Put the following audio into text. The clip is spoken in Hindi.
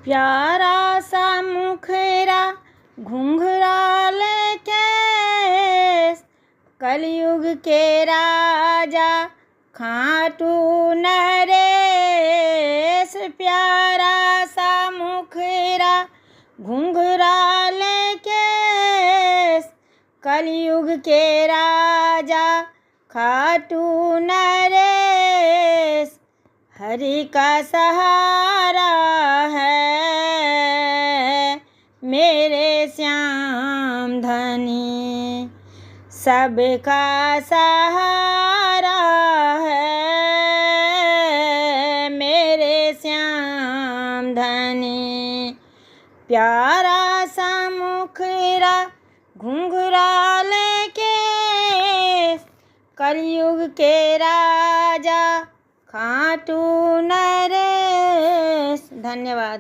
प्यारा सा मुखरा घुंघराल केस, कलयुग के राजा खाटू नरेश। प्यारा सा मुखरा घुंघराल केस, कलयुग के राजा खाटू नरेश। हरि का सहारा है मेरे श्याम धनी, सबका सहारा है मेरे श्याम धनी। प्यारा सा मुखरा घुंघराल केस, कलयुग के राजा खाटू नरेश। धन्यवाद।